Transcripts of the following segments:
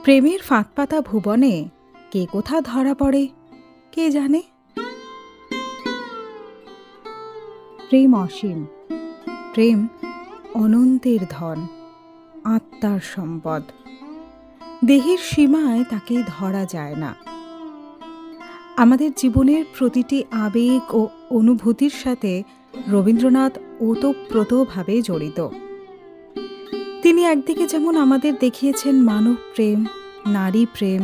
প্রেমের ফাঁকপাতা ভুবনে কে কোথা ধরা পড়ে কে জানে। প্রেম অসীম, প্রেম অনন্তের ধন, আত্মার সম্পদ। দেহের সীমায় তাকে ধরা যায় না। আমাদের জীবনের প্রতিটি আবেগ ও অনুভূতির সাথে রবীন্দ্রনাথ ওতপ্রোতভাবে জড়িত। তিনি একদিকে যেমন আমাদের দেখিয়েছেন মানব প্রেম, নারী প্রেম,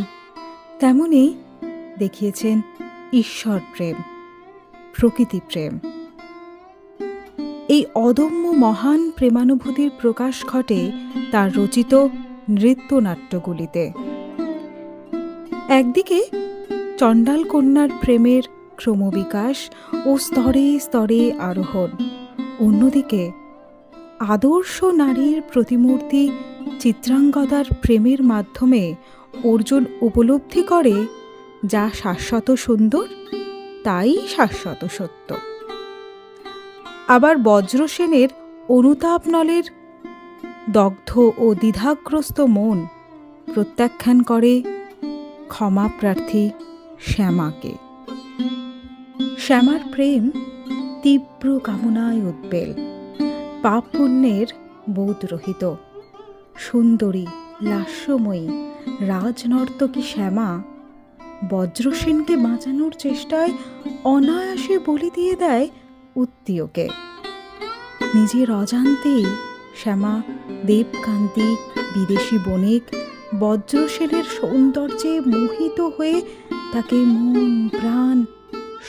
তেমনি দেখিয়েছেন ঈশ্বর প্রেম, প্রকৃতি প্রেম। এই অদম্য মহান প্রেমানুভূতির প্রকাশ ঘটে তার রচিত নৃত্যনাট্যগুলিতে। একদিকে চণ্ডাল কন্যার প্রেমের ক্রমবিকাশ ও স্তরে স্তরে আরোহণ, অন্যদিকে আদর্শ নারীর প্রতিমূর্তি চিত্রাঙ্গদার প্রেমের মাধ্যমে অর্জুন উপলব্ধি করে যা শাশ্বত সুন্দর তাই শাশ্বত সত্য। আবার বজ্রসেনের অনুতাপ নলের দগ্ধ ও দ্বিধাগ্রস্ত মন প্রত্যাখ্যান করে ক্ষমাপ্রার্থী শ্যামাকে। শ্যামার প্রেম তীব্র কামনায় উদ্বেল, পাপ পুণ্যের বোধরহিত। সুন্দরী লাস্যময়ী রাজনর্তকী শ্যামা বজ্রসেনকে বাঁচানোর চেষ্টায় অনায়াসে বলি দিয়ে দেয় উত্তীয়কে। নিজের অজান্তেই শ্যামা দেবকান্তি বিদেশি বণিক বজ্রসেনের সৌন্দর্যে মোহিত হয়ে তাকে মন প্রাণ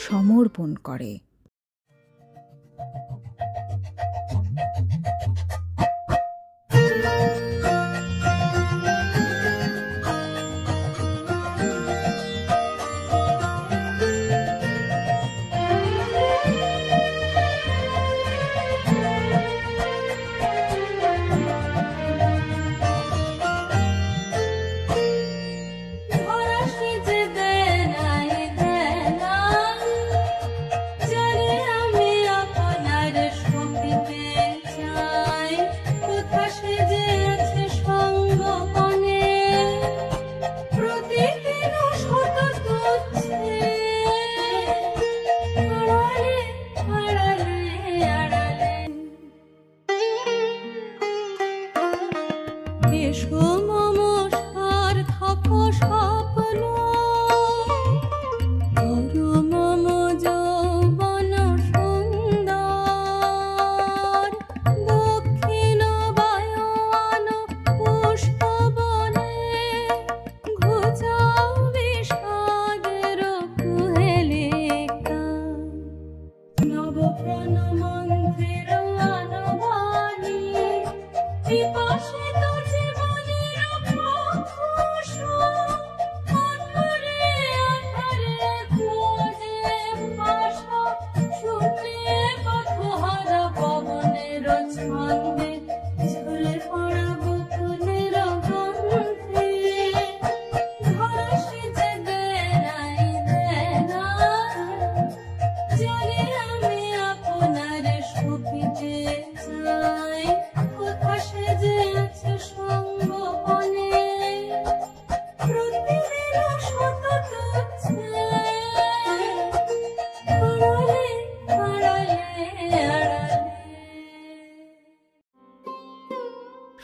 সমর্পণ করে।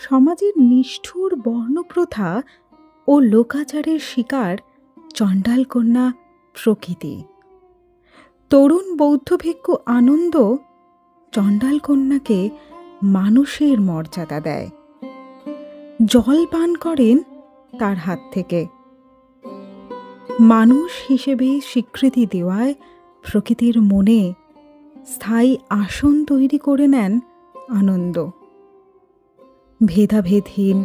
সমাজের নিষ্ঠুর বর্ণপ্রথা ও লোকাচারের শিকার চণ্ডাল কন্যা প্রকৃতি। তরুণ বৌদ্ধ ভিক্ষু আনন্দ চণ্ডাল কন্যাকে মানুষের মর্যাদা দেয়, জল পান করেন তার হাত থেকে। মানুষ হিসেবে স্বীকৃতি দেওয়ায় প্রকৃতির মনে স্থায়ী আসন তৈরি করে নেন আনন্দ। ভেদাভেদহীন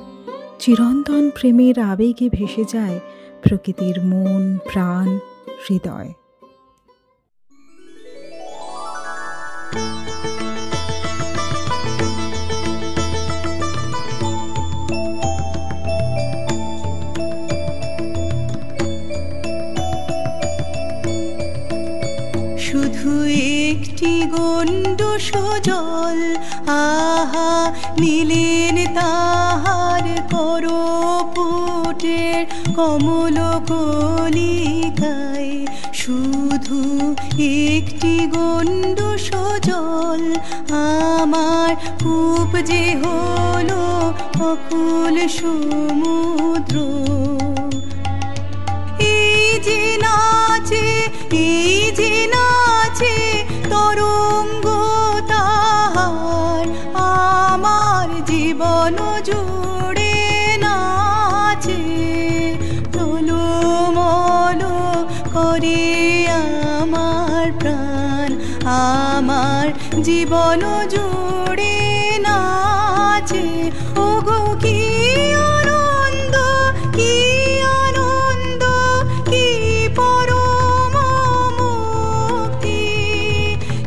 চিরন্তন প্রেমের আবেগে ভেসে যায় প্রকৃতির মন প্রাণ হৃদয়। শুধু একটি গণ্ড সজল আহা নিলেন তাহার করপুটে, কমল কলিকায় শুধু একটি গণ্ড সজল আমার কূপ যে হলো অকুল সমুদ্র। এই যে নাচে তরঙ্গ তাহার আমার জীবন জুড়ে নাচে টলমল করে আমার প্রাণ আমার জীবন জুড়ে নাচে। ওগো কি আনন্দ কি আনন্দ কি পরম মুক্তি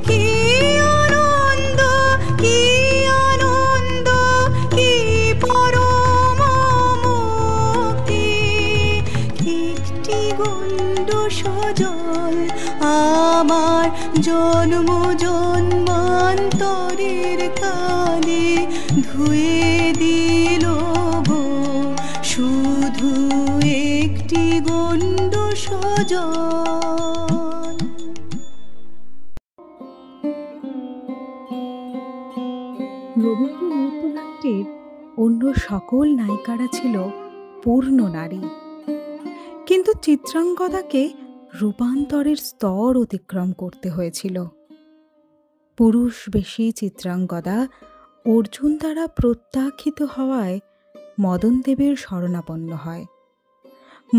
কি আনন্দ কি আনন্দ কি পরম মুক্তি। একটি গণ্ড সজল আমার জন্ম জন্মান্তরের কালে ধুয়ে দিল গো শুধু একটি গণ্ড সজল। রবীন্দ্র নৃত্যনাট্যের অন্য সকল নায়িকারা ছিল পূর্ণ নারী, কিন্তু চিত্রাঙ্গদাকে রূপান্তরের স্তর অতিক্রম করতে হয়েছিল। পুরুষ বেশি চিত্রাঙ্গদা অর্জুন দ্বারা প্রত্যাখ্যিত হওয়ায় মদনদেবের শরণাপন্ন হয়।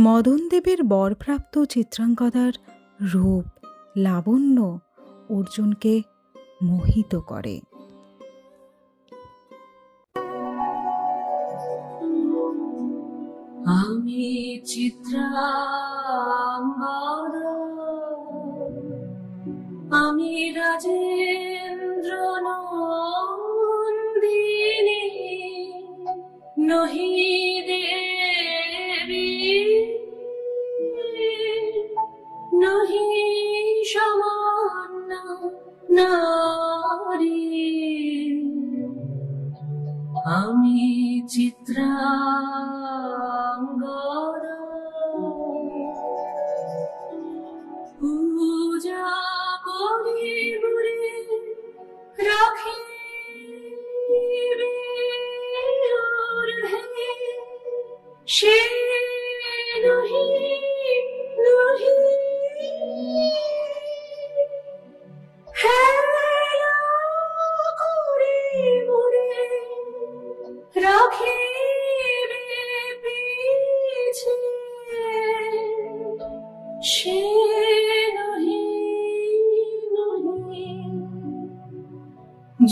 মদনদেবের বরপ্রাপ্ত চিত্রাঙ্গদার রূপ লাবণ্য অর্জুনকে মোহিত করে। আমি চিত্রাঙ্গদা, আমি রাজেন্দ্র নন্দিনী, নহি দেবী নহি সামান্য নারী। আমি চিত্রাঙ্গদা, পূজা করি গুরে রাখি সে নহি নহি হেলা করি গুরে রাখিবে পিছে সে নহি নহি।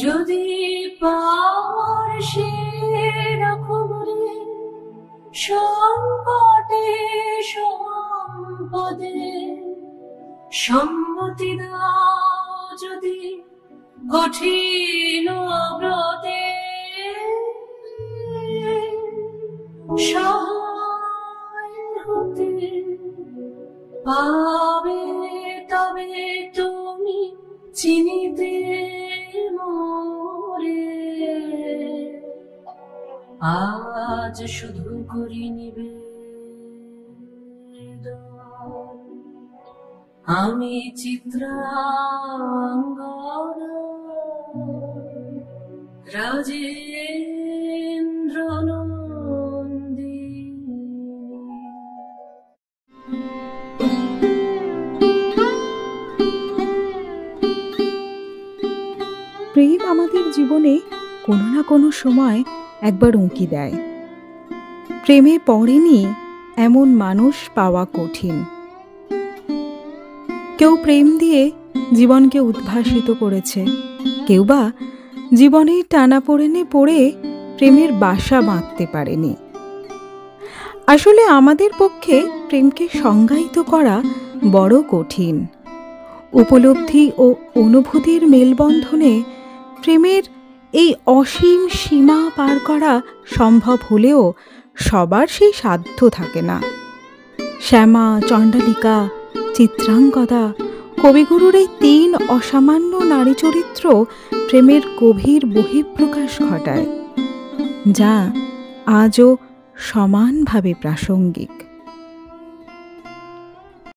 যদি পার সে রাখবরে সংকটে সম্পদে সম্মতি দাও যদি কঠিন ব্রতে সহায় হতে পাবে তবে তুমি চিনিতে মোরে। আজ শুধু করি নিবেদন, আমি চিত্রাঙ্গদা, রাজেন্দ্র নন্দিনী। প্রেম আমাদের জীবনে কোনো না কোনো সময় একবার উঁকি দেয়। প্রেমে পড়েনি এমন মানুষ পাওয়া কঠিন। কেউ প্রেম দিয়ে জীবনকে উদ্ভাসিত করেছে, কেউ বা জীবনের টানাপোড়েনে পড়ে প্রেমের বাসা বাঁধতে পারেনি। আসলে আমাদের পক্ষে প্রেমকে সংজ্ঞায়িত করা বড় কঠিন। উপলব্ধি ও অনুভূতির মেলবন্ধনে প্রেমের এই অসীম সীমা পার করা সম্ভব হলেও সবার সেই সাধ্য থাকে না। শ্যামা, চণ্ডালিকা, চিত্রাঙ্গদা, কবিগুরুর এই 3 অসামান্য নারী চরিত্র প্রেমের গভীর বহিঃপ্রকাশ ঘটায়, যা আজও সমানভাবে প্রাসঙ্গিক।